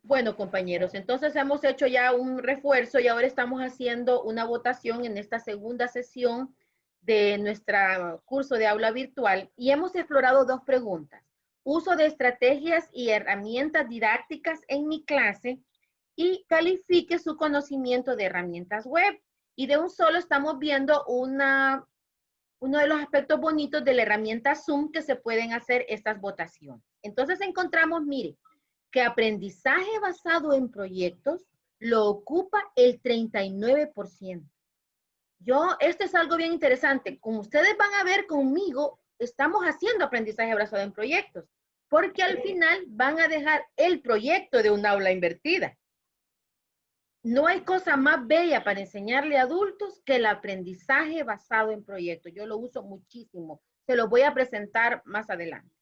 Bueno, compañeros, entonces hemos hecho ya un refuerzo y ahora estamos haciendo una votación en esta segunda sesión de nuestro curso de aula virtual y hemos explorado dos preguntas. Uso de estrategias y herramientas didácticas en mi clase y califique su conocimiento de herramientas web. Y de un solo estamos viendo uno de los aspectos bonitos de la herramienta Zoom que se pueden hacer estas votaciones. Entonces encontramos, mire, que aprendizaje basado en proyectos lo ocupa el 39%. Esto es algo bien interesante. Como ustedes van a ver conmigo, estamos haciendo aprendizaje basado en proyectos, porque al final van a dejar el proyecto de un aula invertida. No hay cosa más bella para enseñarle a adultos que el aprendizaje basado en proyectos. Yo lo uso muchísimo. Se lo voy a presentar más adelante.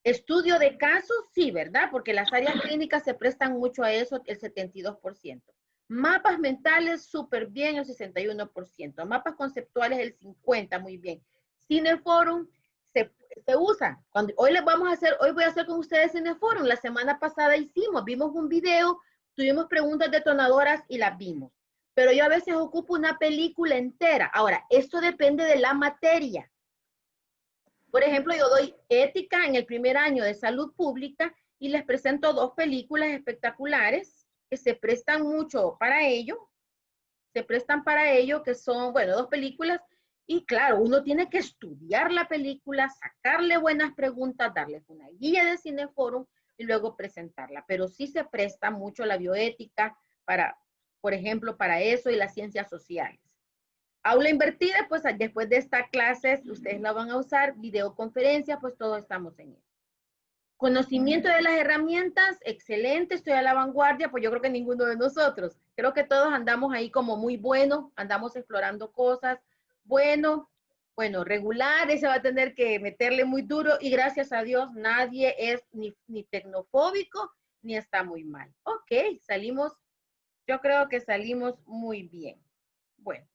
Estudio de casos, sí, ¿verdad? Porque las áreas clínicas se prestan mucho a eso, el 72%. Mapas mentales, súper bien, el 61%. Mapas conceptuales, el 50%, muy bien. Cineforum se usa. Hoy voy a hacer con ustedes Cineforum. La semana pasada vimos un video, tuvimos preguntas detonadoras y las vimos. Pero yo a veces ocupo una película entera. Ahora, esto depende de la materia. Por ejemplo, yo doy ética en el primer año de salud pública y les presento dos películas espectaculares que se prestan mucho para ello. Se prestan para ello, que son, bueno, dos películas. Y claro, uno tiene que estudiar la película, sacarle buenas preguntas, darles una guía de Cineforum y luego presentarla. Pero sí se presta mucho la bioética para, por ejemplo, para eso y las ciencias sociales. Aula invertida, pues después de esta clase, ustedes la van a usar, videoconferencia, pues todos estamos en eso. Conocimiento de las herramientas, excelente, estoy a la vanguardia, pues yo creo que ninguno de nosotros. Creo que todos andamos ahí como muy buenos, andamos explorando cosas. Bueno, regular, ese va a tener que meterle muy duro y gracias a Dios nadie es ni tecnofóbico ni está muy mal. Ok, yo creo que salimos muy bien. Bueno.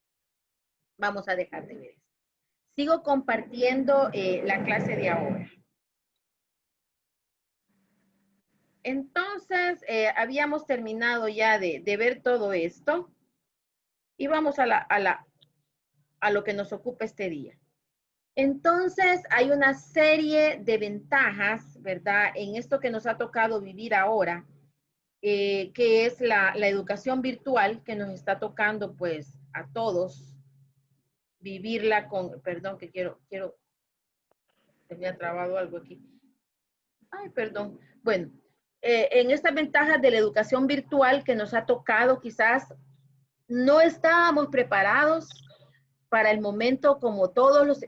Vamos a dejar de ver esto. Sigo compartiendo la clase de ahora. Entonces, habíamos terminado ya de ver todo esto y vamos a lo que nos ocupa este día. Entonces, hay una serie de ventajas, ¿verdad? En esto que nos ha tocado vivir ahora, que es la educación virtual que nos está tocando pues a todos vivirla con, perdón que se me ha trabado algo aquí. Ay, perdón. Bueno, en estas ventajas de la educación virtual que nos ha tocado, quizás no estábamos preparados para el momento como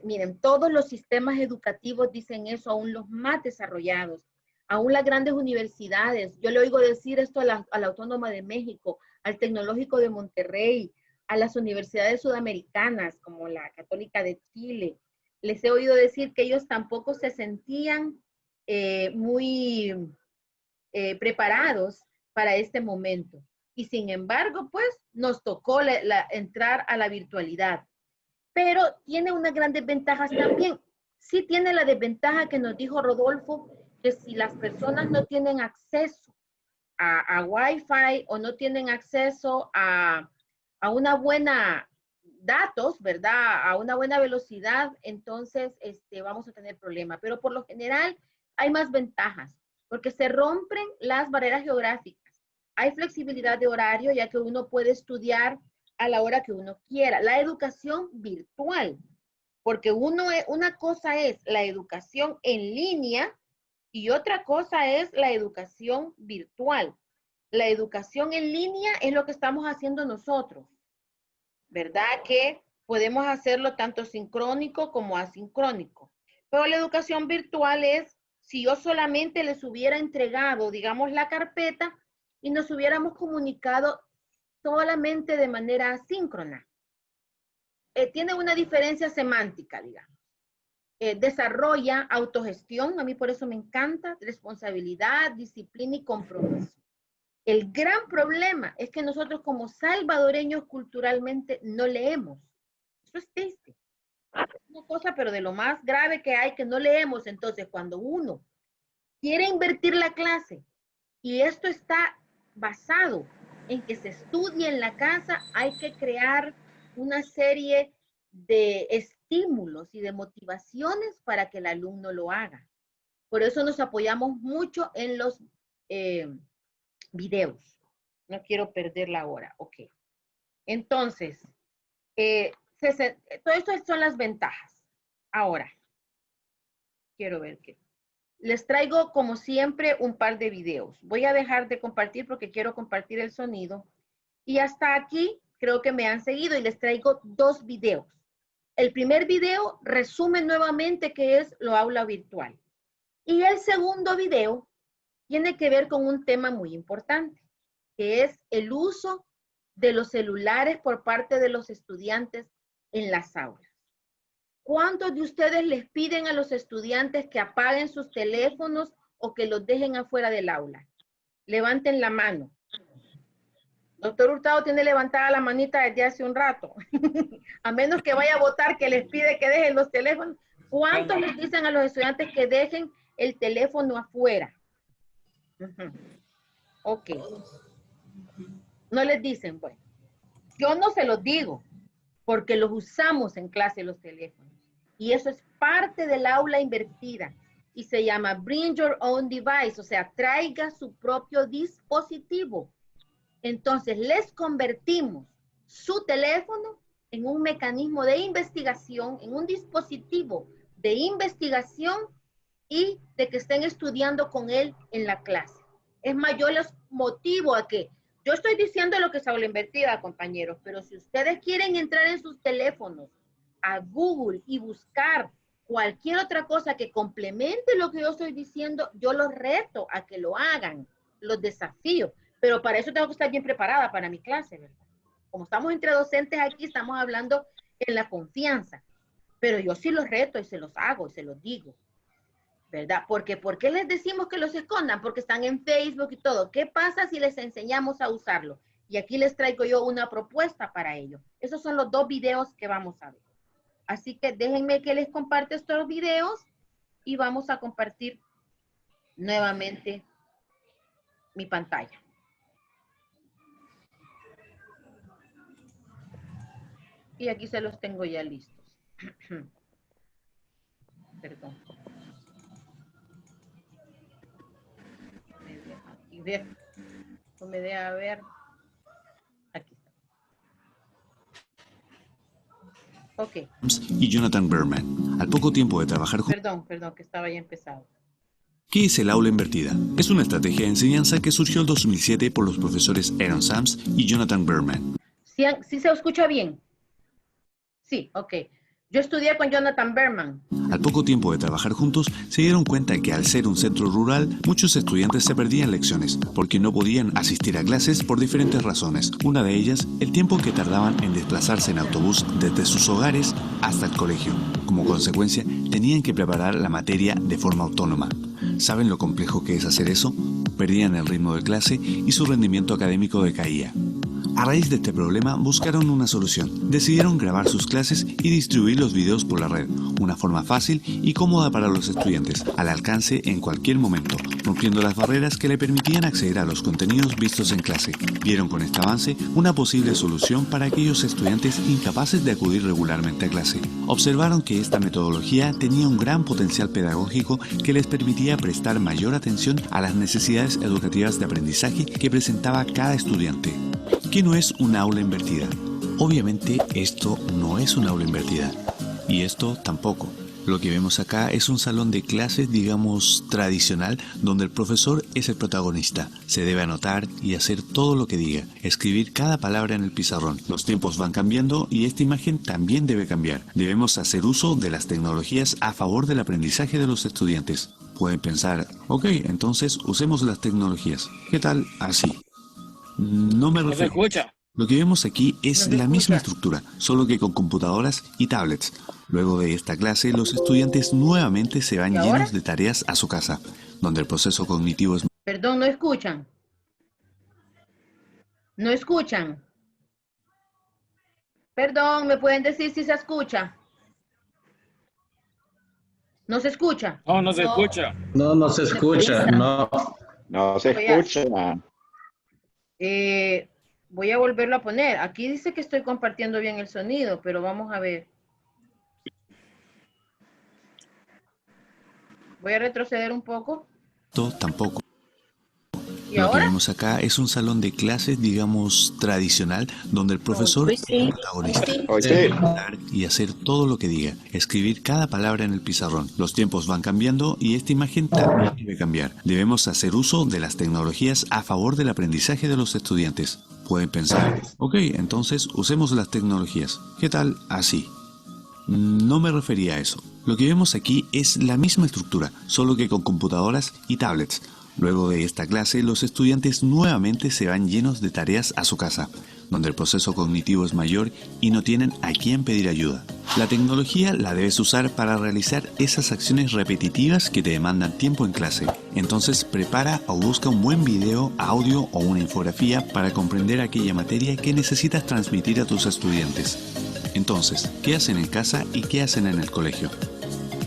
miren, todos los sistemas educativos dicen eso, aún los más desarrollados, aún las grandes universidades. Yo le oigo decir esto a la Autónoma de México, al Tecnológico de Monterrey, a las universidades sudamericanas como la Católica de Chile. Les he oído decir que ellos tampoco se sentían muy preparados para este momento. Y sin embargo, pues nos tocó entrar a la virtualidad. Pero tiene unas grandes ventajas también. Sí tiene la desventaja que nos dijo Rodolfo, que si las personas no tienen acceso a Wi-Fi o no tienen acceso a una buena datos, ¿verdad? A una buena velocidad, entonces vamos a tener problemas. Pero por lo general hay más ventajas, porque se rompen las barreras geográficas. Hay flexibilidad de horario, ya que uno puede estudiar a la hora que uno quiera. La educación virtual, porque una cosa es la educación en línea y otra cosa es la educación virtual. La educación en línea es lo que estamos haciendo nosotros, ¿verdad? Que podemos hacerlo tanto sincrónico como asincrónico. Pero la educación virtual es si yo solamente les hubiera entregado, digamos, la carpeta y nos hubiéramos comunicado solamente de manera asíncrona. Tiene una diferencia semántica, digamos. Desarrolla autogestión, a mí por eso me encanta, responsabilidad, disciplina y compromiso. El gran problema es que nosotros como salvadoreños culturalmente no leemos. Eso es triste. Es una cosa, pero de lo más grave que hay, que no leemos. Entonces, cuando uno quiere invertir la clase y esto está basado en que se estudie en la casa, hay que crear una serie de estímulos y de motivaciones para que el alumno lo haga. Por eso nos apoyamos mucho en los videos. No quiero perder la hora. Ok. Entonces, todo esto son las ventajas. Ahora, quiero ver qué. Les traigo, como siempre, un par de videos. Voy a dejar de compartir porque quiero compartir el sonido. Y hasta aquí creo que me han seguido y les traigo 2 videos. El primer video resume nuevamente qué es lo aula virtual. Y el segundo video tiene que ver con un tema muy importante, que es el uso de los celulares por parte de los estudiantes en las aulas. ¿Cuántos de ustedes les piden a los estudiantes que apaguen sus teléfonos o que los dejen afuera del aula? Levanten la mano. Doctor Hurtado tiene levantada la manita desde hace un rato. A menos que vaya a votar que les pide que dejen los teléfonos. ¿Cuántos les dicen a los estudiantes que dejen el teléfono afuera? Ok. No les dicen, bueno. Yo no se los digo, porque los usamos en clase los teléfonos. Y eso es parte del aula invertida. Y se llama Bring Your Own Device, o sea, traiga su propio dispositivo. Entonces, les convertimos su teléfono en un mecanismo de investigación, en un dispositivo de investigación y de que estén estudiando con él en la clase. Es más, yo les motivo a que, yo estoy diciendo lo que es aula invertida, compañeros, pero si ustedes quieren entrar en sus teléfonos a Google y buscar cualquier otra cosa que complemente lo que yo estoy diciendo, yo los reto a que lo hagan, los desafío. Pero para eso tengo que estar bien preparada para mi clase, ¿verdad? Como estamos entre docentes aquí, estamos hablando en la confianza. Pero yo sí los reto y se los hago y se los digo, ¿verdad? Porque ¿por qué les decimos que los escondan? Porque están en Facebook y todo. ¿Qué pasa si les enseñamos a usarlo? Y aquí les traigo yo una propuesta para ello. Esos son los 2 videos que vamos a ver. Así que déjenme que les comparte estos videos y vamos a compartir nuevamente mi pantalla. Y aquí se los tengo ya listos. Perdón. Me deja ver. Aquí está. Ok. Y Jonathan Berman, al poco tiempo de trabajar juntos. Perdón, que estaba ya empezado. ¿Qué es el aula invertida? Es una estrategia de enseñanza que surgió en 2007 por los profesores Aaron Sams y Jonathan Berman. ¿Sí se escucha bien? Sí, ok. Yo estudié con Jonathan Berman. Al poco tiempo de trabajar juntos, se dieron cuenta que al ser un centro rural, muchos estudiantes se perdían lecciones porque no podían asistir a clases por diferentes razones. Una de ellas, el tiempo que tardaban en desplazarse en autobús desde sus hogares hasta el colegio. Como consecuencia, tenían que preparar la materia de forma autónoma. ¿Saben lo complejo que es hacer eso? Perdían el ritmo de clase y su rendimiento académico decaía. A raíz de este problema buscaron una solución. Decidieron grabar sus clases y distribuir los videos por la red, una forma fácil y cómoda para los estudiantes, al alcance en cualquier momento, rompiendo las barreras que le permitían acceder a los contenidos vistos en clase. Vieron con este avance una posible solución para aquellos estudiantes incapaces de acudir regularmente a clase. Observaron que esta metodología tenía un gran potencial pedagógico que les permitía prestar mayor atención a las necesidades educativas de aprendizaje que presentaba cada estudiante. ¿Qué no es una aula invertida? Obviamente esto no es una aula invertida. Y esto tampoco. Lo que vemos acá es un salón de clases, digamos, tradicional, donde el profesor es el protagonista. Se debe anotar y hacer todo lo que diga, escribir cada palabra en el pizarrón. Los tiempos van cambiando y esta imagen también debe cambiar. Debemos hacer uso de las tecnologías a favor del aprendizaje de los estudiantes. Pueden pensar, ok, entonces usemos las tecnologías. ¿Qué tal así? No me refiero. escucha. Lo que vemos aquí es la misma estructura, solo que con computadoras y tablets. Luego de esta clase, los estudiantes nuevamente se van llenos de tareas a su casa, donde el proceso cognitivo es... Perdón, no escuchan. No escuchan. Perdón, ¿me pueden decir si se escucha? ¿No se escucha? No, no se escucha. No, no se escucha, no. No se escucha. Voy a volverlo a poner. Aquí dice que estoy compartiendo bien el sonido, pero vamos a ver. Voy a retroceder un poco. Tampoco. ¿Y Lo que ahora? vemos acá es un salón de clases, digamos, tradicional, donde el profesor es el protagonista. Debe hablar y hacer todo lo que diga, escribir cada palabra en el pizarrón. Los tiempos van cambiando y esta imagen también debe cambiar. Debemos hacer uso de las tecnologías a favor del aprendizaje de los estudiantes. Pueden pensar, ok, entonces usemos las tecnologías. ¿Qué tal así? No me refería a eso. Lo que vemos aquí es la misma estructura, solo que con computadoras y tablets. Luego de esta clase, los estudiantes nuevamente se van llenos de tareas a su casa, donde el proceso cognitivo es mayor y no tienen a quién pedir ayuda. La tecnología la debes usar para realizar esas acciones repetitivas que te demandan tiempo en clase. Entonces prepara o busca un buen video, audio o una infografía para comprender aquella materia que necesitas transmitir a tus estudiantes. Entonces, ¿qué hacen en casa y qué hacen en el colegio?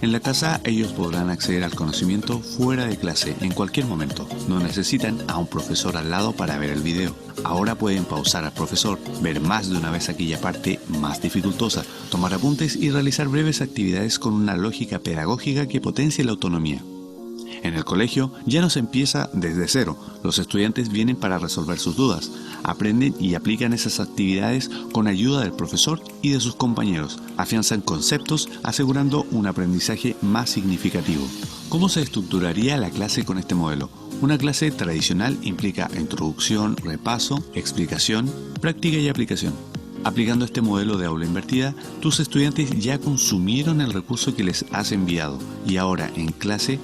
En la casa ellos podrán acceder al conocimiento fuera de clase en cualquier momento. No necesitan a un profesor al lado para ver el video. Ahora pueden pausar al profesor, ver más de una vez aquella parte más dificultosa, tomar apuntes y realizar breves actividades con una lógica pedagógica que potencie la autonomía. En el colegio ya no se empieza desde cero. Los estudiantes vienen para resolver sus dudas, aprenden y aplican esas actividades con ayuda del profesor y de sus compañeros, afianzan conceptos asegurando un aprendizaje más significativo. ¿Cómo se estructuraría la clase con este modelo? Una clase tradicional implica introducción, repaso, explicación, práctica y aplicación. Aplicando este modelo de aula invertida, tus estudiantes ya consumieron el recurso que les has enviado y ahora en clase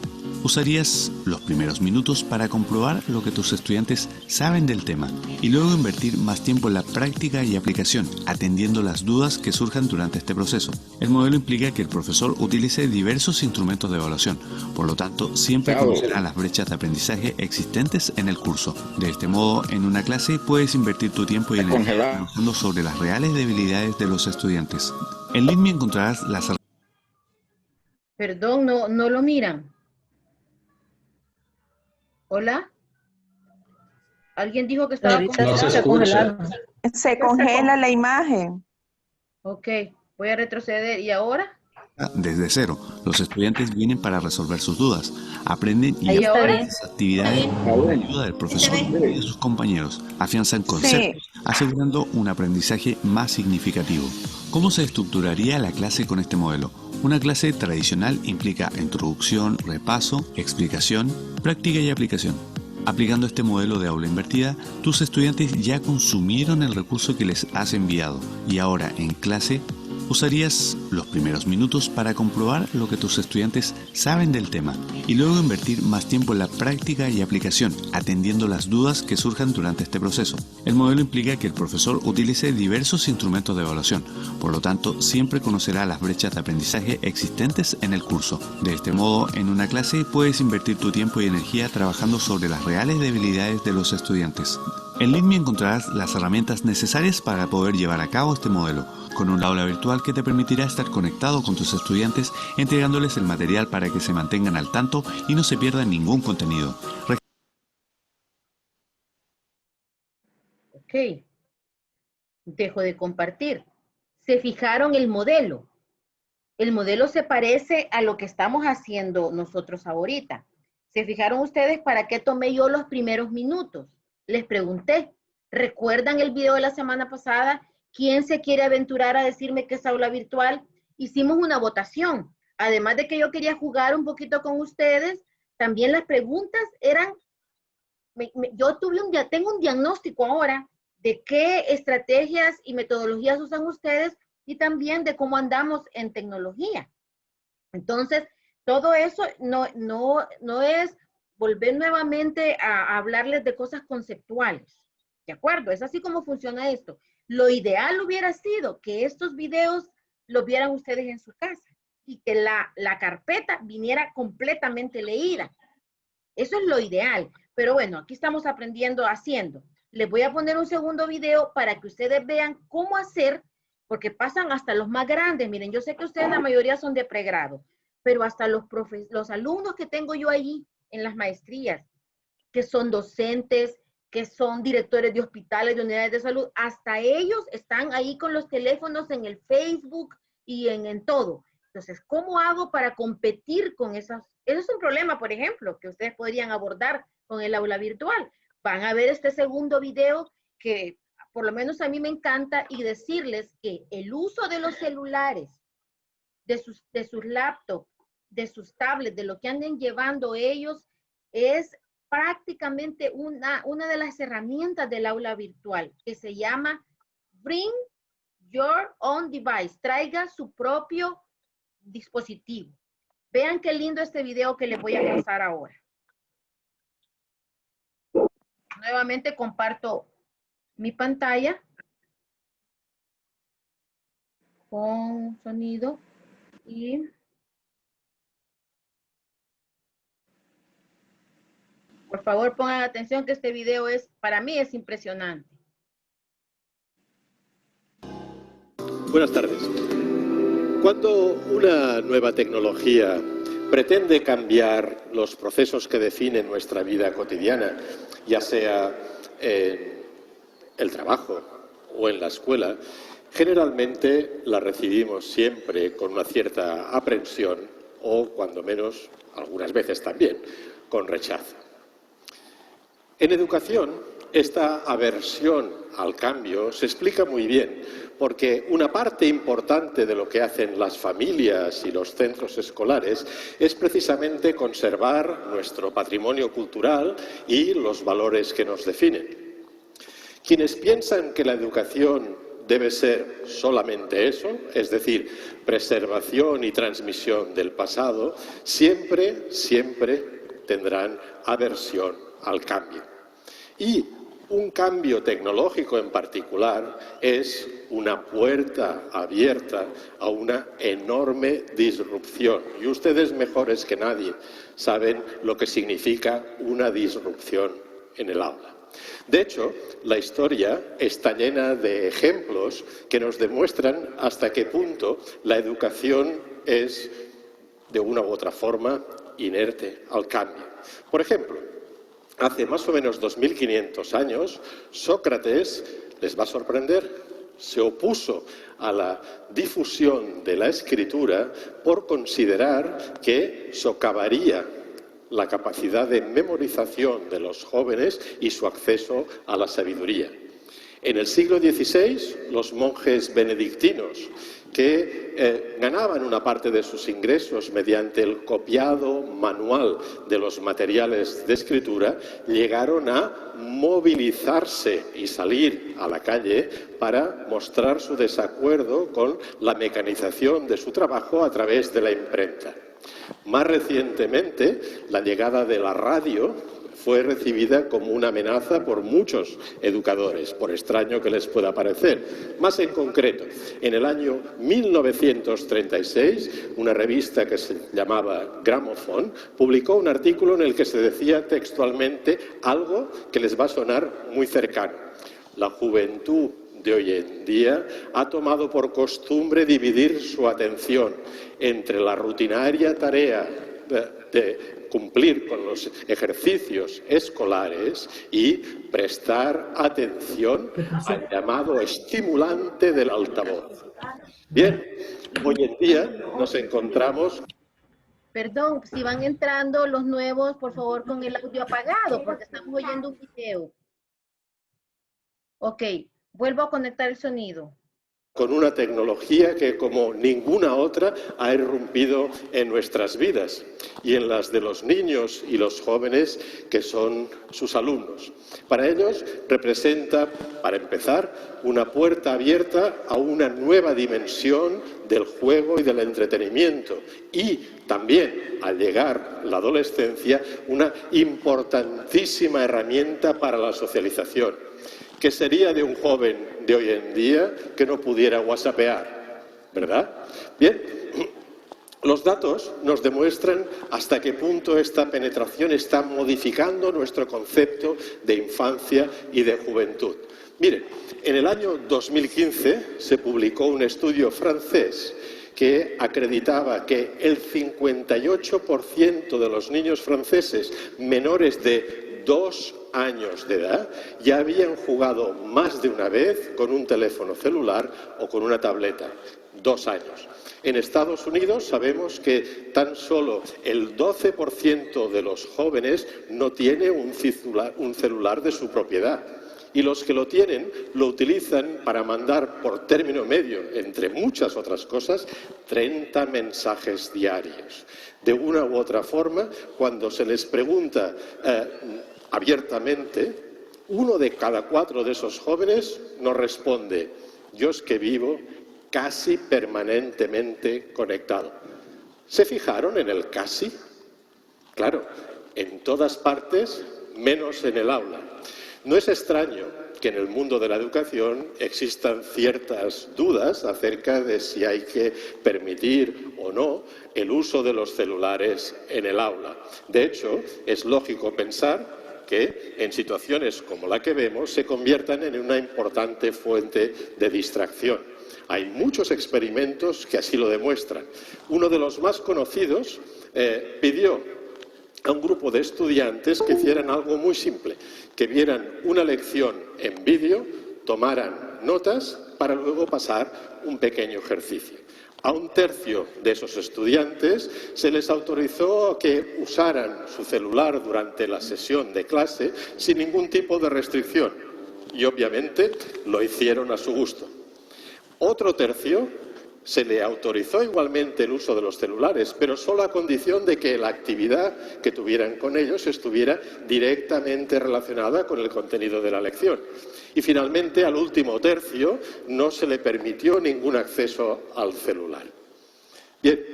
usarías los primeros minutos para comprobar lo que tus estudiantes saben del tema y luego invertir más tiempo en la práctica y aplicación, atendiendo las dudas que surjan durante este proceso. El modelo implica que el profesor utilice diversos instrumentos de evaluación, por lo tanto, siempre conocerá las brechas de aprendizaje existentes en el curso. De este modo, en una clase puedes invertir tu tiempo y energía trabajando sobre las reales debilidades de los estudiantes. En línea encontrarás las... Perdón, no lo miran. ¿Hola? ¿Alguien dijo que estaba congelado? No se escucha. Se congela la imagen. Ok, voy a retroceder. ¿Y ahora? Desde cero, los estudiantes vienen para resolver sus dudas, aprenden y Ahí ahora. aplican esas actividades con la ayuda del profesor y de sus compañeros, afianzan conceptos, asegurando un aprendizaje más significativo. ¿Cómo se estructuraría la clase con este modelo? Una clase tradicional implica introducción, repaso, explicación, práctica y aplicación. Aplicando este modelo de aula invertida, tus estudiantes ya consumieron el recurso que les has enviado y ahora en clase usarías los primeros minutos para comprobar lo que tus estudiantes saben del tema y luego invertir más tiempo en la práctica y aplicación, atendiendo las dudas que surjan durante este proceso. El modelo implica que el profesor utilice diversos instrumentos de evaluación, por lo tanto, siempre conocerá las brechas de aprendizaje existentes en el curso. De este modo, en una clase puedes invertir tu tiempo y energía trabajando sobre las reales debilidades de los estudiantes. En línea encontrarás las herramientas necesarias para poder llevar a cabo este modelo, con un aula virtual que te permitirá estar conectado con tus estudiantes, entregándoles el material para que se mantengan al tanto y no se pierdan ningún contenido. Ok, dejo de compartir. ¿Se fijaron el modelo? El modelo se parece a lo que estamos haciendo nosotros ahorita. ¿Se fijaron ustedes para qué tomé yo los primeros minutos? Les pregunté. ¿Recuerdan el video de la semana pasada? ¿Quién se quiere aventurar a decirme que es aula virtual? Hicimos una votación. Además de que yo quería jugar un poquito con ustedes, también las preguntas eran, yo tengo un diagnóstico ahora de qué estrategias y metodologías usan ustedes y también de cómo andamos en tecnología. Entonces, todo eso no es volver nuevamente a hablarles de cosas conceptuales. ¿De acuerdo? Es así como funciona esto. Lo ideal hubiera sido que estos videos los vieran ustedes en su casa y que la carpeta viniera completamente leída. Eso es lo ideal. Pero bueno, aquí estamos aprendiendo haciendo. Les voy a poner un segundo video para que ustedes vean cómo hacer, porque pasan hasta los más grandes. Miren, yo sé que ustedes la mayoría son de pregrado, pero hasta los alumnos que tengo yo allí en las maestrías, que son docentes, que son directores de hospitales, de unidades de salud, hasta ellos están ahí con los teléfonos en el Facebook y en todo. Entonces, ¿cómo hago para competir con esas? Eso es un problema, por ejemplo, que ustedes podrían abordar con el aula virtual. Van a ver este segundo video que por lo menos a mí me encanta, y decirles que el uso de los celulares, de sus laptops, de sus tablets, de lo que anden llevando ellos, es prácticamente una de las herramientas del aula virtual, que se llama Bring Your Own Device. Traiga su propio dispositivo. Vean qué lindo este video que les voy a pasar ahora. Nuevamente comparto mi pantalla con sonido y por favor pongan atención que este video para mí es impresionante. Buenas tardes. Cuando una nueva tecnología pretende cambiar los procesos que definen nuestra vida cotidiana, ya sea en el trabajo o en la escuela, generalmente la recibimos siempre con una cierta aprensión o, cuando menos, algunas veces también, con rechazo. En educación, esta aversión al cambio se explica muy bien, porque una parte importante de lo que hacen las familias y los centros escolares es precisamente conservar nuestro patrimonio cultural y los valores que nos definen. Quienes piensan que la educación debe ser solamente eso, es decir, preservación y transmisión del pasado, siempre tendrán aversión al cambio. Y un cambio tecnológico en particular es una puerta abierta a una enorme disrupción. Y ustedes, mejores que nadie, saben lo que significa una disrupción en el aula. De hecho, la historia está llena de ejemplos que nos demuestran hasta qué punto la educación es, de una u otra forma, inerte al cambio. Por ejemplo, hace más o menos 2500 años, Sócrates, les va a sorprender, se opuso a la difusión de la escritura por considerar que socavaría la capacidad de memorización de los jóvenes y su acceso a la sabiduría. En el siglo XVI, los monjes benedictinos, que ganaban una parte de sus ingresos mediante el copiado manual de los materiales de escritura, llegaron a movilizarse y salir a la calle para mostrar su desacuerdo con la mecanización de su trabajo a través de la imprenta. Más recientemente, la llegada de la radio fue recibida como una amenaza por muchos educadores, por extraño que les pueda parecer. Más en concreto, en el año 1936, una revista que se llamaba Gramophone publicó un artículo en el que se decía textualmente algo que les va a sonar muy cercano. La juventud de hoy en día ha tomado por costumbre dividir su atención entre la rutinaria tarea de cumplir con los ejercicios escolares y prestar atención al llamado estimulante del altavoz. Bien, hoy en día nos encontramos... Perdón, si van entrando los nuevos, por favor, con el audio apagado, porque estamos oyendo un video. Ok, vuelvo a conectar el sonido. Con una tecnología que, como ninguna otra, ha irrumpido en nuestras vidas y en las de los niños y los jóvenes que son sus alumnos. Para ellos representa, para empezar, una puerta abierta a una nueva dimensión del juego y del entretenimiento y también, al llegar la adolescencia, una importantísima herramienta para la socialización. ¿Qué sería de un joven de hoy en día que no pudiera whatsappear? ¿Verdad? Bien, los datos nos demuestran hasta qué punto esta penetración está modificando nuestro concepto de infancia y de juventud. Miren, en el año 2015 se publicó un estudio francés que acreditaba que el 58% de los niños franceses menores de 2 años de edad ya habían jugado más de una vez con un teléfono celular o con una tableta. 2 años. En Estados Unidos sabemos que tan solo el 12% de los jóvenes no tiene un celular de su propiedad. Y los que lo tienen lo utilizan para mandar por término medio, entre muchas otras cosas, 30 mensajes diarios. De una u otra forma, cuando se les pregunta abiertamente, 1 de cada 4 de esos jóvenes nos responde: yo es que vivo casi permanentemente conectado. ¿Se fijaron en el casi? Claro, en todas partes, menos en el aula. No es extraño que en el mundo de la educación existan ciertas dudas acerca de si hay que permitir o no el uso de los celulares en el aula. De hecho, es lógico pensar que en situaciones como la que vemos se conviertan en una importante fuente de distracción. Hay muchos experimentos que así lo demuestran. Uno de los más conocidos pidió a un grupo de estudiantes que hicieran algo muy simple, que vieran una lección en vídeo, tomaran notas para luego pasar un pequeño ejercicio. A 1/3 de esos estudiantes se les autorizó que usaran su celular durante la sesión de clase sin ningún tipo de restricción y obviamente lo hicieron a su gusto. Otro tercio se le autorizó igualmente el uso de los celulares, pero solo a condición de que la actividad que tuvieran con ellos estuviera directamente relacionada con el contenido de la lección. Y finalmente, al último tercio, no se le permitió ningún acceso al celular. Bien,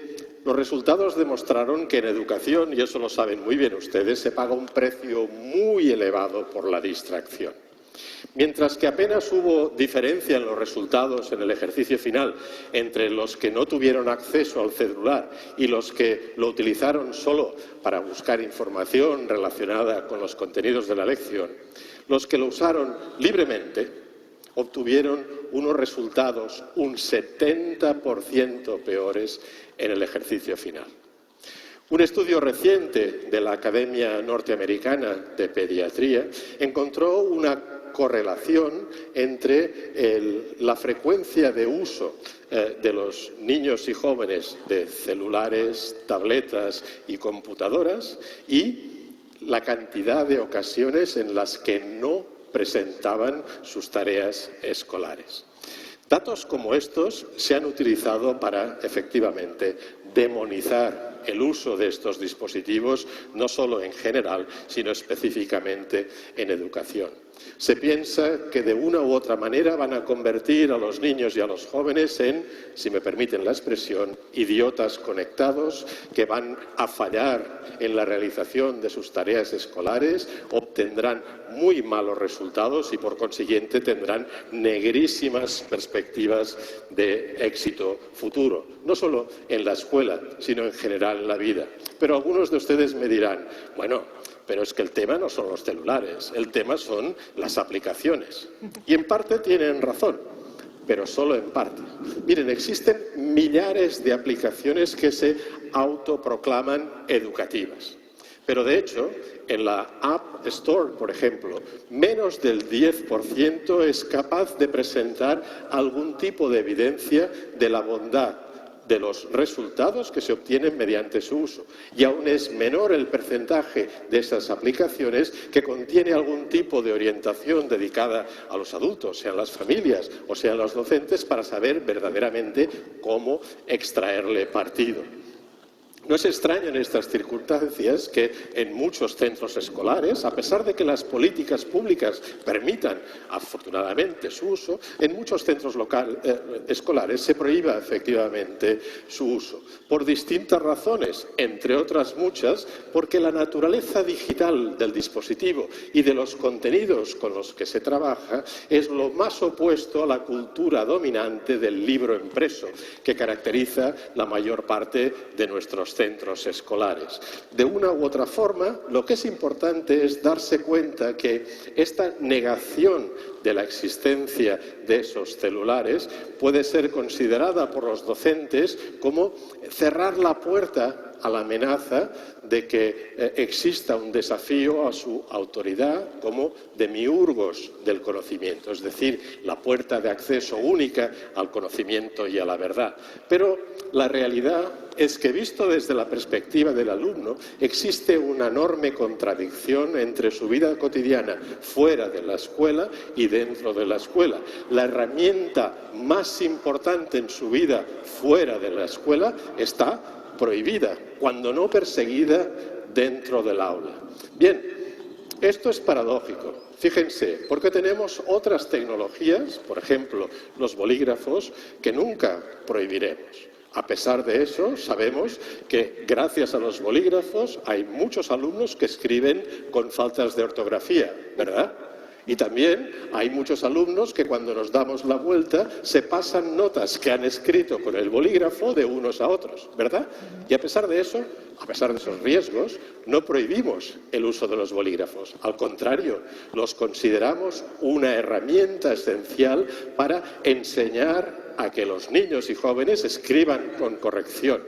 los resultados demostraron que en educación, y eso lo saben muy bien ustedes, se paga un precio muy elevado por la distracción. Mientras que apenas hubo diferencia en los resultados en el ejercicio final entre los que no tuvieron acceso al celular y los que lo utilizaron solo para buscar información relacionada con los contenidos de la lección, los que lo usaron libremente obtuvieron unos resultados un 70% peores en el ejercicio final. Un estudio reciente de la Academia Norteamericana de Pediatría encontró una correlación entre la frecuencia de uso de los niños y jóvenes de celulares, tabletas y computadoras y la cantidad de ocasiones en las que no presentaban sus tareas escolares. Datos como estos se han utilizado para, efectivamente, demonizar el uso de estos dispositivos, no solo en general, sino específicamente en educación. Se piensa que de una u otra manera van a convertir a los niños y a los jóvenes en, si me permiten la expresión, idiotas conectados que van a fallar en la realización de sus tareas escolares, obtendrán muy malos resultados y por consiguiente tendrán negrísimas perspectivas de éxito futuro, no solo en la escuela, sino en general en la vida. Pero algunos de ustedes me dirán, bueno, pero es que el tema no son los celulares, el tema son las aplicaciones. Y en parte tienen razón, pero solo en parte. Miren, existen millares de aplicaciones que se autoproclaman educativas. Pero de hecho, en la App Store, por ejemplo, menos del 10% es capaz de presentar algún tipo de evidencia de la bondad de los resultados que se obtienen mediante su uso. Y aún es menor el porcentaje de esas aplicaciones que contiene algún tipo de orientación dedicada a los adultos, sean las familias o sean los docentes, para saber verdaderamente cómo extraerle partido. No es extraño en estas circunstancias que en muchos centros escolares, a pesar de que las políticas públicas permitan afortunadamente su uso, en muchos centros escolares se prohíba efectivamente su uso, por distintas razones, entre otras muchas, porque la naturaleza digital del dispositivo y de los contenidos con los que se trabaja es lo más opuesto a la cultura dominante del libro impreso, que caracteriza la mayor parte de nuestros centros escolares. De una u otra forma, lo que es importante es darse cuenta que esta negación de la existencia de esos celulares puede ser considerada por los docentes como cerrar la puerta a la amenaza de que exista un desafío a su autoridad como demiurgos del conocimiento, es decir, la puerta de acceso única al conocimiento y a la verdad. Pero la realidad es que, visto desde la perspectiva del alumno, existe una enorme contradicción entre su vida cotidiana fuera de la escuela y dentro de la escuela. La herramienta más importante en su vida fuera de la escuela está prohibida, cuando no perseguida dentro del aula. Bien, esto es paradójico. Fíjense, porque tenemos otras tecnologías, por ejemplo, los bolígrafos, que nunca prohibiremos. A pesar de eso, sabemos que gracias a los bolígrafos hay muchos alumnos que escriben con faltas de ortografía, ¿verdad? Y también hay muchos alumnos que cuando nos damos la vuelta se pasan notas que han escrito con el bolígrafo de unos a otros, ¿verdad? Y a pesar de eso, a pesar de esos riesgos, no prohibimos el uso de los bolígrafos. Al contrario, los consideramos una herramienta esencial para enseñar a que los niños y jóvenes escriban con corrección.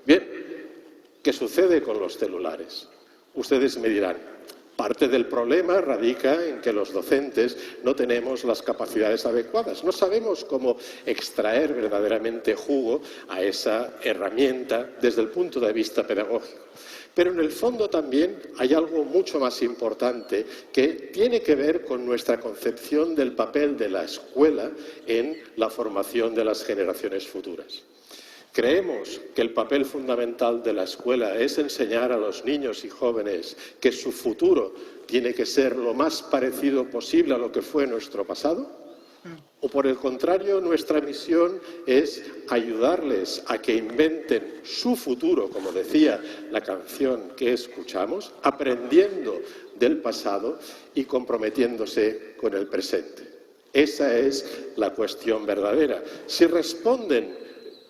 Bien, ¿qué sucede con los celulares? Ustedes me dirán, parte del problema radica en que los docentes no tenemos las capacidades adecuadas. No sabemos cómo extraer verdaderamente jugo a esa herramienta desde el punto de vista pedagógico. Pero en el fondo también hay algo mucho más importante que tiene que ver con nuestra concepción del papel de la escuela en la formación de las generaciones futuras. Creemos que el papel fundamental de la escuela es enseñar a los niños y jóvenes que su futuro tiene que ser lo más parecido posible a lo que fue nuestro pasado. ¿O por el contrario, nuestra misión es ayudarles a que inventen su futuro, como decía la canción que escuchamos, aprendiendo del pasado y comprometiéndose con el presente? Esa es la cuestión verdadera. Si responden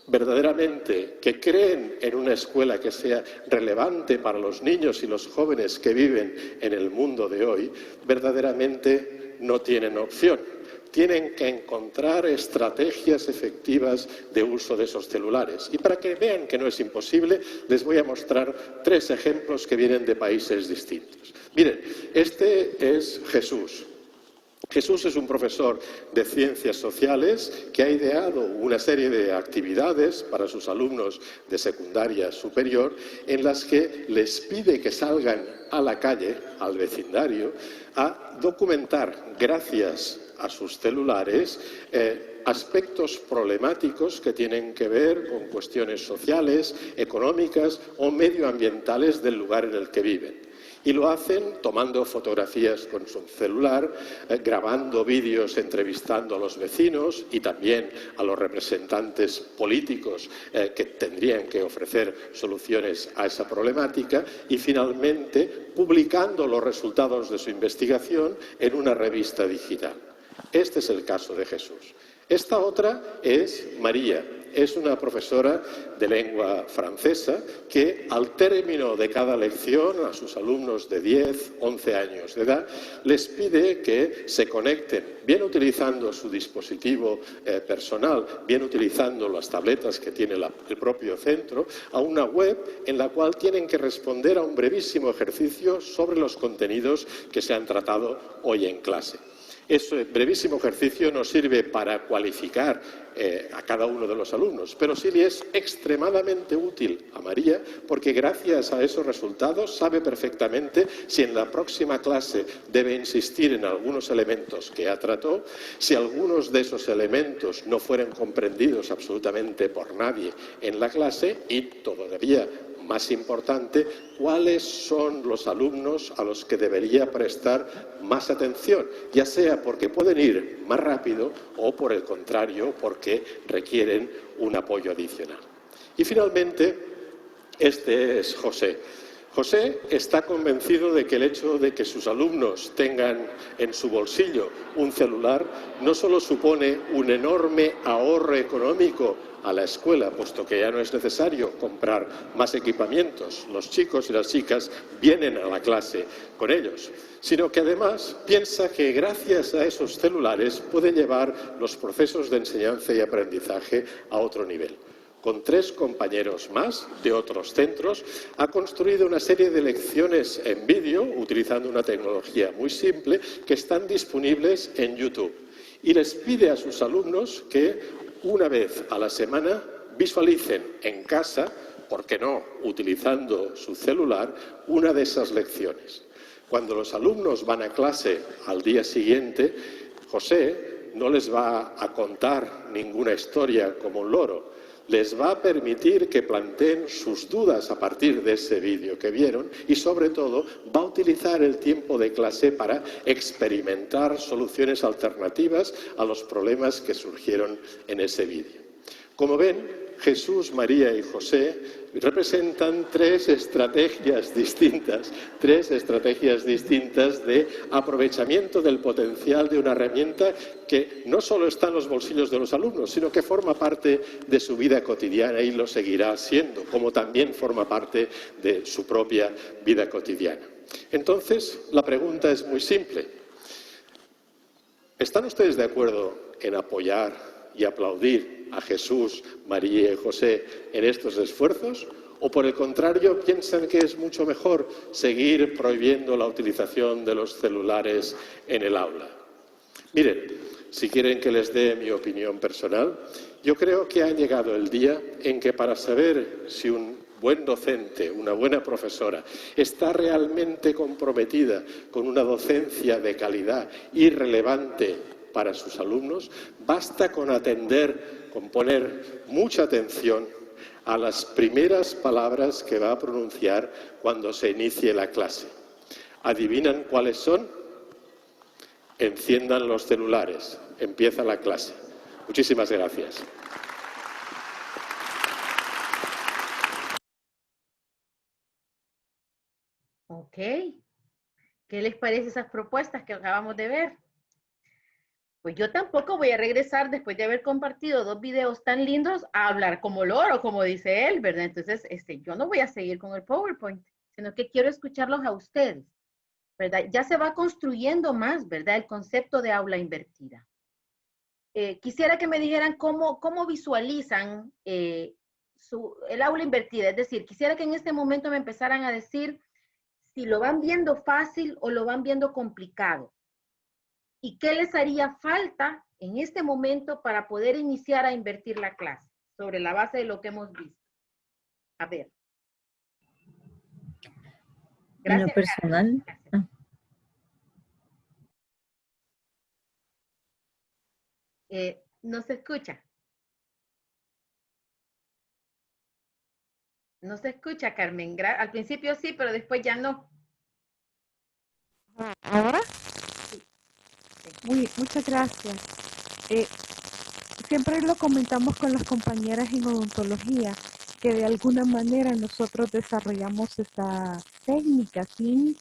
verdaderamente que creen en una escuela que sea relevante para los niños y los jóvenes que viven en el mundo de hoy, verdaderamente no tienen opción. Tienen que encontrar estrategias efectivas de uso de esos celulares. Y para que vean que no es imposible, les voy a mostrar 3 ejemplos que vienen de países distintos. Miren, este es Jesús. Jesús es un profesor de ciencias sociales que ha ideado una serie de actividades para sus alumnos de secundaria superior en las que les pide que salgan a la calle, al vecindario, a documentar, gracias a sus celulares, aspectos problemáticos que tienen que ver con cuestiones sociales, económicas o medioambientales del lugar en el que viven. Y lo hacen tomando fotografías con su celular, grabando vídeos, entrevistando a los vecinos y también a los representantes políticos que tendrían que ofrecer soluciones a esa problemática y finalmente publicando los resultados de su investigación en una revista digital. Este es el caso de Jesús. Esta otra es María. Es una profesora de lengua francesa que al término de cada lección a sus alumnos de 10, 11 años de edad les pide que se conecten, bien utilizando su dispositivo personal, bien utilizando las tabletas que tiene el propio centro, a una web en la cual tienen que responder a un brevísimo ejercicio sobre los contenidos que se han tratado hoy en clase. Ese brevísimo ejercicio nos sirve para cualificar a cada uno de los alumnos, pero sí le es extremadamente útil a María porque gracias a esos resultados sabe perfectamente si en la próxima clase debe insistir en algunos elementos que ya trató, si algunos de esos elementos no fueron comprendidos absolutamente por nadie en la clase y todavía más importante, cuáles son los alumnos a los que debería prestar más atención, ya sea porque pueden ir más rápido o por el contrario, porque requieren un apoyo adicional. Y finalmente, este es José. José está convencido de que el hecho de que sus alumnos tengan en su bolsillo un celular no solo supone un enorme ahorro económico a la escuela, puesto que ya no es necesario comprar más equipamientos, los chicos y las chicas vienen a la clase con ellos, sino que además piensa que gracias a esos celulares puede llevar los procesos de enseñanza y aprendizaje a otro nivel. con 3 compañeros más de otros centros, ha construido una serie de lecciones en vídeo utilizando una tecnología muy simple que están disponibles en YouTube. Y les pide a sus alumnos que una vez a la semana visualicen en casa, ¿por qué no?, utilizando su celular, una de esas lecciones. Cuando los alumnos van a clase al día siguiente, José no les va a contar ninguna historia como un loro. Les va a permitir que planteen sus dudas a partir de ese vídeo que vieron y, sobre todo, va a utilizar el tiempo de clase para experimentar soluciones alternativas a los problemas que surgieron en ese vídeo. Como ven, Jesús, María y José representan 3 estrategias distintas de aprovechamiento del potencial de una herramienta que no solo está en los bolsillos de los alumnos, sino que forma parte de su vida cotidiana y lo seguirá siendo, como también forma parte de su propia vida cotidiana. Entonces, la pregunta es muy simple. ¿Están ustedes de acuerdo en apoyar y aplaudir a Jesús, María y José en estos esfuerzos? ¿O por el contrario piensan que es mucho mejor seguir prohibiendo la utilización de los celulares en el aula? Miren, si quieren que les dé mi opinión personal, yo creo que ha llegado el día en que para saber si un buen docente, una buena profesora, está realmente comprometida con una docencia de calidad y relevante para sus alumnos, basta con poner mucha atención a las primeras palabras que va a pronunciar cuando se inicie la clase. ¿Adivinan cuáles son? Enciendan los celulares. Empieza la clase. Muchísimas gracias. Ok. ¿Qué les parece esas propuestas que acabamos de ver? Pues yo tampoco voy a regresar después de haber compartido 2 videos tan lindos a hablar como loro, como dice él, ¿verdad? Entonces, yo no voy a seguir con el PowerPoint, sino que quiero escucharlos a ustedes, ¿verdad? Ya se va construyendo más, ¿verdad? El concepto de aula invertida. Quisiera que me dijeran cómo visualizan el aula invertida. Es decir, quisiera que en este momento me empezaran a decir si lo van viendo fácil o lo van viendo complicado. ¿Y qué les haría falta en este momento para poder iniciar a invertir la clase sobre la base de lo que hemos visto? A ver. En lo personal. No se escucha. No se escucha, Carmen. Al principio sí, pero después ya no. ¿Ahora? Muchas gracias. Siempre lo comentamos con las compañeras en odontología, que de alguna manera nosotros desarrollamos esta técnica sin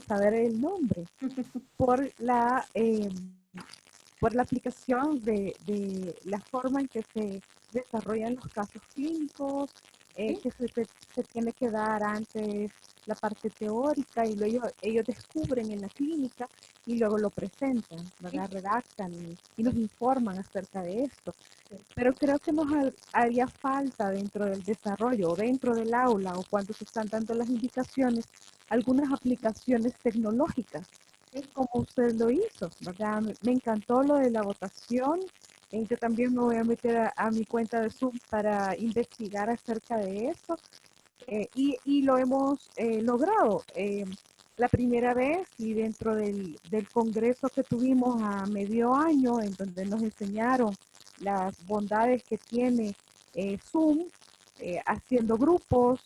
saber el nombre, por la aplicación de la forma en que se desarrollan los casos clínicos, que se tiene que dar antes la parte teórica y luego ellos descubren en la clínica y luego lo presentan, ¿verdad? Redactan y nos informan acerca de esto. Pero creo que nos haría falta dentro del desarrollo, dentro del aula o cuando se están dando las indicaciones, algunas aplicaciones tecnológicas, como usted lo hizo, ¿verdad? Me encantó lo de la votación. Yo también me voy a meter a mi cuenta de Zoom para investigar acerca de eso. Y lo hemos logrado. La primera vez y dentro del congreso que tuvimos a medio año, en donde nos enseñaron las bondades que tiene Zoom, haciendo grupos,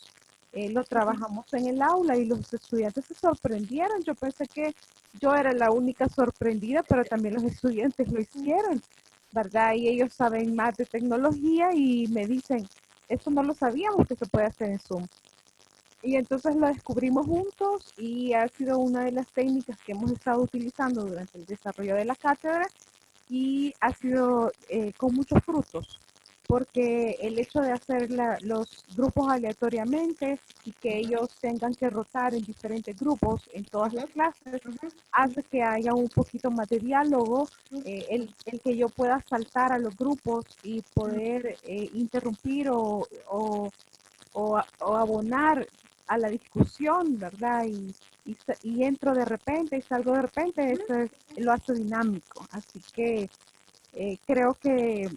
lo trabajamos en el aula y los estudiantes se sorprendieron. Yo pensé que yo era la única sorprendida, pero también los estudiantes lo hicieron, ¿verdad? Y ellos saben más de tecnología y me dicen, esto no lo sabíamos que se puede hacer en Zoom. Y entonces lo descubrimos juntos y ha sido una de las técnicas que hemos estado utilizando durante el desarrollo de la cátedra y ha sido con muchos frutos, porque el hecho de hacer los grupos aleatoriamente y que ellos tengan que rotar en diferentes grupos en todas las clases, hace que haya un poquito más de diálogo, el que yo pueda saltar a los grupos y poder interrumpir o abonar a la discusión, ¿verdad? Y entro de repente y salgo de repente, eso lo hace dinámico. Así que creo que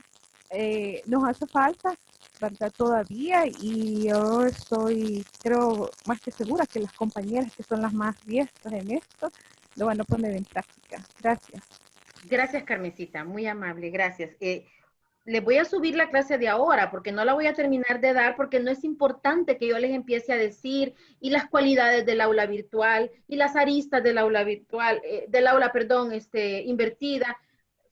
nos hace falta, ¿verdad? Todavía, y yo creo más que segura que las compañeras que son las más diestras en esto lo van a poner en práctica. Gracias. Gracias, Carmencita, muy amable, gracias. Les voy a subir la clase de ahora porque no la voy a terminar de dar porque no es importante que yo les empiece a decir y las cualidades del aula virtual y las aristas del aula virtual, invertida.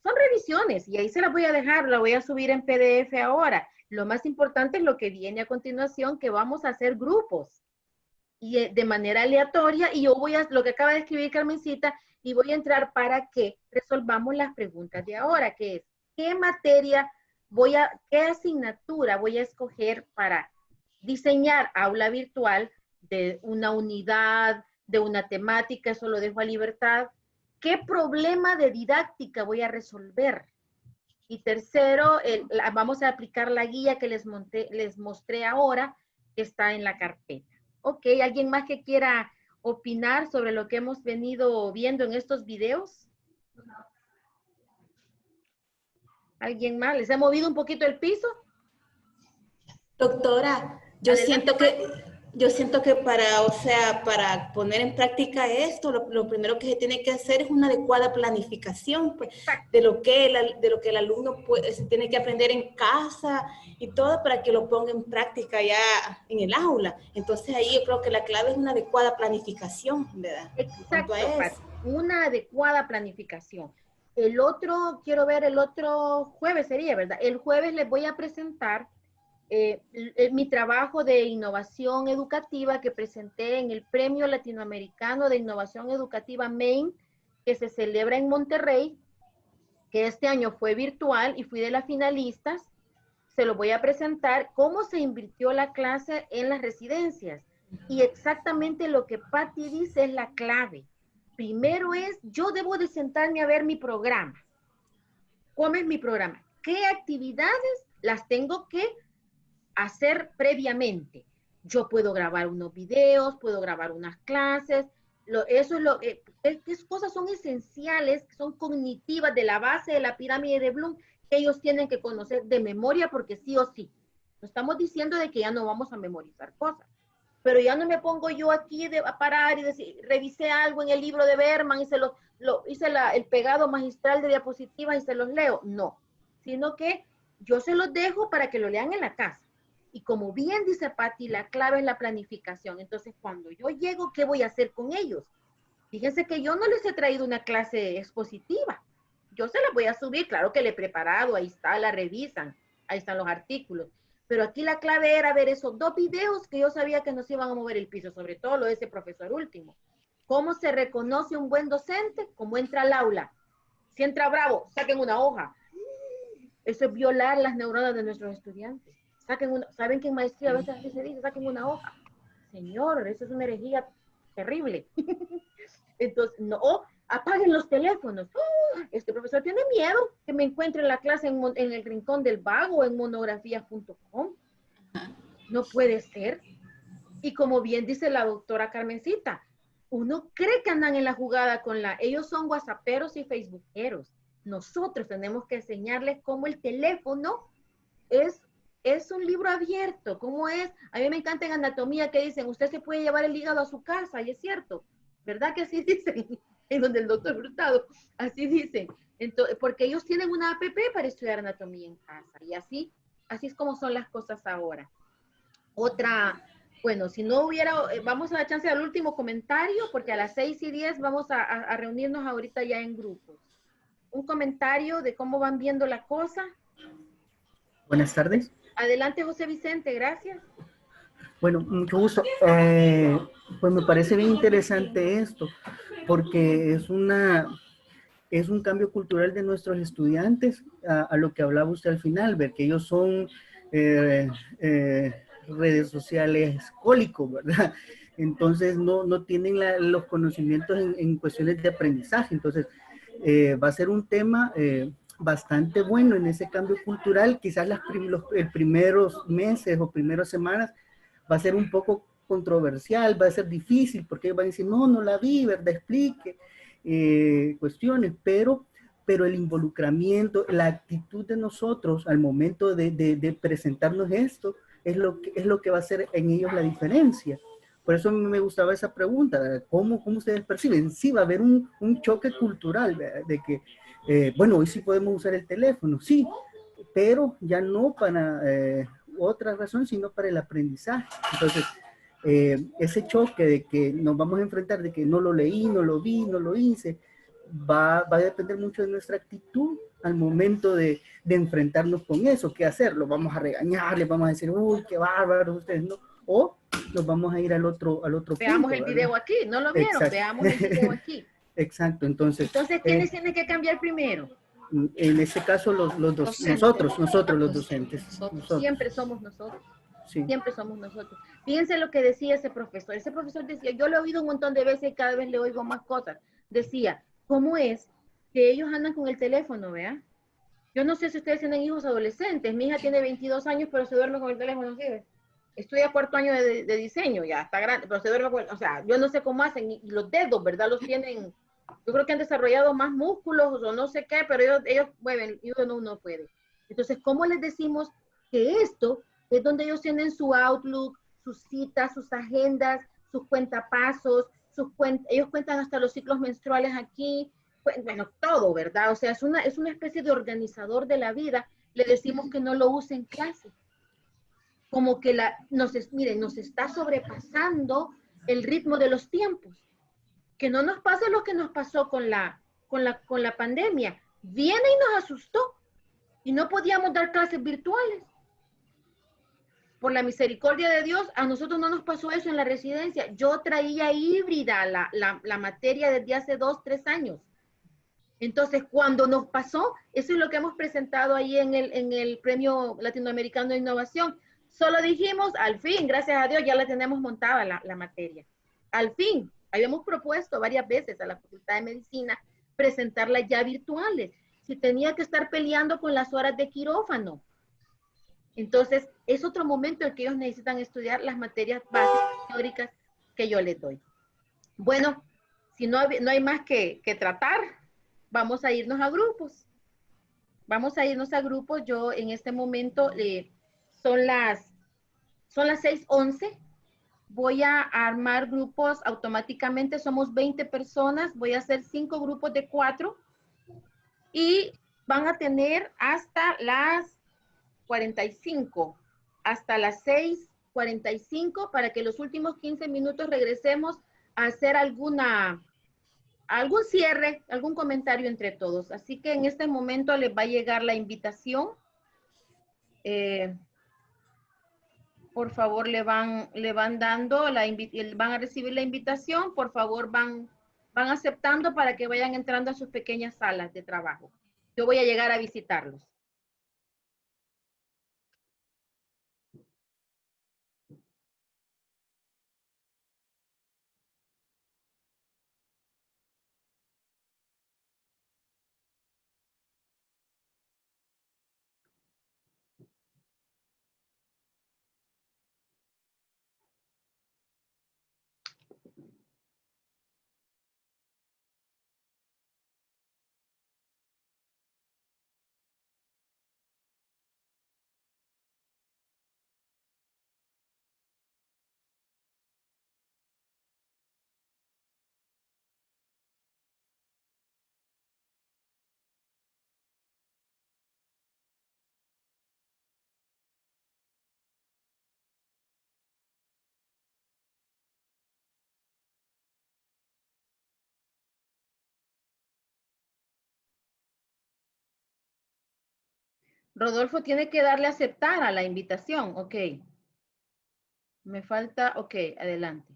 Son revisiones y ahí se las voy a dejar, la voy a subir en PDF ahora. Lo más importante es lo que viene a continuación, que vamos a hacer grupos y de manera aleatoria, y yo voy a, lo que acaba de escribir Carmencita, y voy a entrar para que resolvamos las preguntas de ahora, que es, ¿qué materia qué asignatura voy a escoger para diseñar aula virtual de una unidad, de una temática? Eso lo dejo a libertad. ¿Qué problema de didáctica voy a resolver? Y tercero, vamos a aplicar la guía que les mostré ahora, que está en la carpeta. Ok, ¿alguien más que quiera opinar sobre lo que hemos venido viendo en estos videos? ¿Alguien más? ¿Les he movido un poquito el piso? Doctora, yo siento que para poner en práctica esto, lo primero que se tiene que hacer es una adecuada planificación, pues, de lo que el alumno se tiene que aprender en casa y todo para que lo ponga en práctica ya en el aula. Entonces ahí yo creo que la clave es una adecuada planificación, ¿verdad? Exacto, una adecuada planificación. Quiero ver el otro jueves sería, ¿verdad? El jueves les voy a presentar mi trabajo de innovación educativa que presenté en el Premio Latinoamericano de Innovación Educativa Main, que se celebra en Monterrey, que este año fue virtual y fui de las finalistas. Se lo voy a presentar cómo se invirtió la clase en las residencias. Y exactamente lo que Patti dice es la clave. Primero yo debo de sentarme a ver mi programa. ¿Cómo es mi programa? ¿Qué actividades las tengo que hacer previamente? Yo puedo grabar unos videos, puedo grabar unas clases. ¿Qué cosas son esenciales, que son cognitivas de la base de la pirámide de Bloom, que ellos tienen que conocer de memoria porque sí o sí? No estamos diciendo de que ya no vamos a memorizar cosas, pero ya no me pongo yo aquí a parar y decir, revisé algo en el libro de Berman y hice el pegado magistral de diapositivas y se los leo. No, sino que yo se los dejo para que lo lean en la casa. Y como bien dice Patti, la clave es la planificación. Entonces, cuando yo llego, ¿qué voy a hacer con ellos? Fíjense que yo no les he traído una clase expositiva. Yo se las voy a subir, claro que le he preparado, ahí está, la revisan, ahí están los artículos. Pero aquí la clave era ver esos 2 videos que yo sabía que nos iban a mover el piso, sobre todo lo de ese profesor último. ¿Cómo se reconoce un buen docente? ¿Cómo entra al aula? Si entra bravo, saquen una hoja. Eso es violar las neuronas de nuestros estudiantes. ¿Saben que en maestría a veces se dice, saquen una hoja? Señor, eso es una herejía terrible. Entonces, no, apaguen los teléfonos. Este profesor tiene miedo que me encuentre en la clase en el rincón del vago o en monografías.com. No puede ser. Y como bien dice la doctora Carmencita, uno cree que andan en la jugada ellos son whatsapperos y facebookeros. Nosotros tenemos que enseñarles cómo el teléfono es un libro abierto, cómo es. A mí me encanta en anatomía que dicen, usted se puede llevar el hígado a su casa, y es cierto, ¿verdad que así dicen? En donde el doctor Hurtado, así dicen. Entonces, porque ellos tienen una app para estudiar anatomía en casa, y así es como son las cosas ahora. Bueno, si no hubiera, vamos a dar chance al último comentario, porque a las 6:10 vamos a reunirnos ahorita ya en grupos. Un comentario de cómo van viendo la cosa. Buenas tardes. Adelante, José Vicente, gracias. Bueno, mucho gusto. Pues me parece bien interesante esto, porque es una es un cambio cultural de nuestros estudiantes a lo que hablaba usted al final, ver que ellos son redes sociales cólicos, ¿verdad? Entonces no tienen los conocimientos en cuestiones de aprendizaje. Entonces va a ser un tema bastante bueno en ese cambio cultural. Quizás los primeros meses o primeras semanas va a ser un poco controversial, va a ser difícil, porque ellos van a decir, no la vi, ¿verdad? Explique cuestiones, pero el involucramiento, la actitud de nosotros al momento de presentarnos esto, es lo que va a hacer en ellos la diferencia. Por eso me gustaba esa pregunta, ¿cómo ustedes perciben? Sí, va a haber un choque cultural, ¿verdad? De que, bueno, hoy sí podemos usar el teléfono, sí, pero ya no para otra razón, sino para el aprendizaje. Entonces, ese choque de que nos vamos a enfrentar, de que no lo leí, no lo vi, no lo hice, va a depender mucho de nuestra actitud al momento de enfrentarnos con eso. ¿Qué hacer? ¿Lo vamos a regañar? ¿Les vamos a decir, uy, qué bárbaro ustedes, no? O nos vamos a ir al otro Veamos punto, el ¿verdad? video aquí, ¿no lo vieron? Exacto. Veamos el video aquí. Exacto, entonces, ¿quiénes tienen que cambiar primero? En ese caso, nosotros los docentes. Nosotros. Siempre somos nosotros. Sí. Siempre somos nosotros. Fíjense lo que decía ese profesor. Ese profesor decía, yo lo he oído un montón de veces y cada vez le oigo más cosas. Decía, ¿cómo es que ellos andan con el teléfono, vea? Yo no sé si ustedes tienen hijos adolescentes. Mi hija tiene 22 años, pero se duerme con el teléfono, ¿sí? Estudia cuarto año de diseño, ya está grande, pero se duerme con, o sea, yo no sé cómo hacen, y los dedos, ¿verdad? Los tienen, yo creo que han desarrollado más músculos o no sé qué, pero ellos mueven y uno no puede. Entonces, ¿cómo les decimos que esto es donde ellos tienen su Outlook, sus citas, sus agendas, sus cuentapasos, ellos cuentan hasta los ciclos menstruales aquí, bueno, todo, ¿verdad? O sea, es una especie de organizador de la vida. Le decimos que no lo use en clase. Como que miren, nos está sobrepasando el ritmo de los tiempos. Que no nos pase lo que nos pasó con la pandemia. Viene y nos asustó y no podíamos dar clases virtuales. Por la misericordia de Dios, a nosotros no nos pasó eso en la residencia. Yo traía híbrida la materia desde hace 2-3 años. Entonces, cuando nos pasó, eso es lo que hemos presentado ahí en el Premio Latinoamericano de Innovación. Solo dijimos, al fin, gracias a Dios, ya la tenemos montada la materia. Al fin, habíamos propuesto varias veces a la Facultad de Medicina presentarla ya virtuales. Si tenía que estar peleando con las horas de quirófano. Entonces, es otro momento en que ellos necesitan estudiar las materias básicas teóricas que yo les doy. Bueno, si no hay más que tratar, vamos a irnos a grupos. Vamos a irnos a grupos. Yo en este momento son las 6:11. Voy a armar grupos automáticamente. Somos 20 personas. Voy a hacer 5 grupos de 4. Y van a tener hasta las 45. Hasta las 6:45 para que los últimos 15 minutos regresemos a hacer algún cierre, algún comentario entre todos. Así que en este momento les va a llegar la invitación. Por favor, le van dando, van a recibir la invitación. Por favor, van aceptando para que vayan entrando a sus pequeñas salas de trabajo. Yo voy a llegar a visitarlos. Rodolfo tiene que darle a aceptar a la invitación. Ok. Me falta, ok, adelante.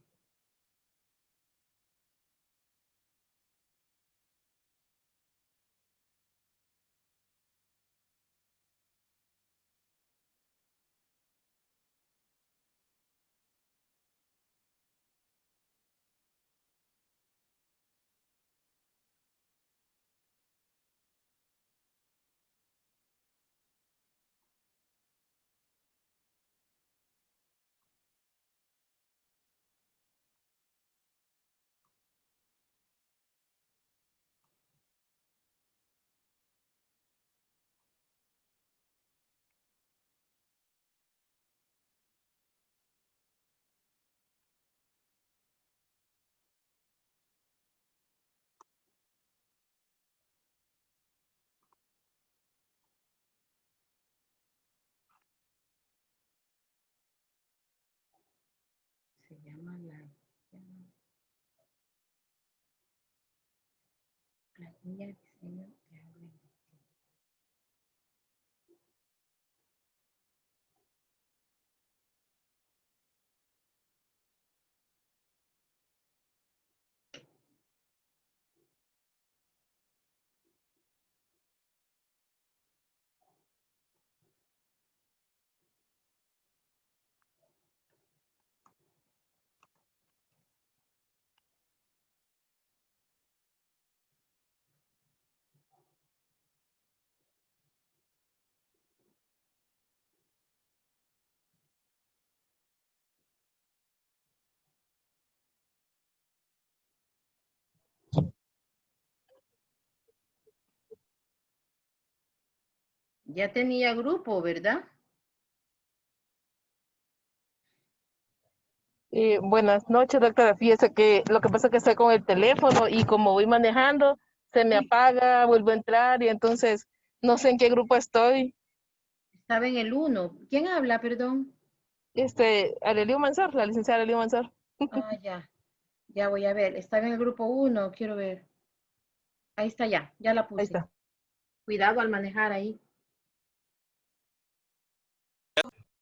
Tenía diseño de aula. Ya tenía grupo, ¿verdad? Buenas noches, doctora. Fíjese que lo que pasa es que estoy con el teléfono y como voy manejando, se me apaga, vuelvo a entrar y entonces no sé en qué grupo estoy. Estaba en el 1. ¿Quién habla, perdón? Arelio Manzar, la licenciada Arelio Manzar. Ah, ya. Ya voy a ver. Estaba en el grupo 1. Quiero ver. Ahí está ya. Ya la Ahí puse. está. Cuidado al manejar ahí.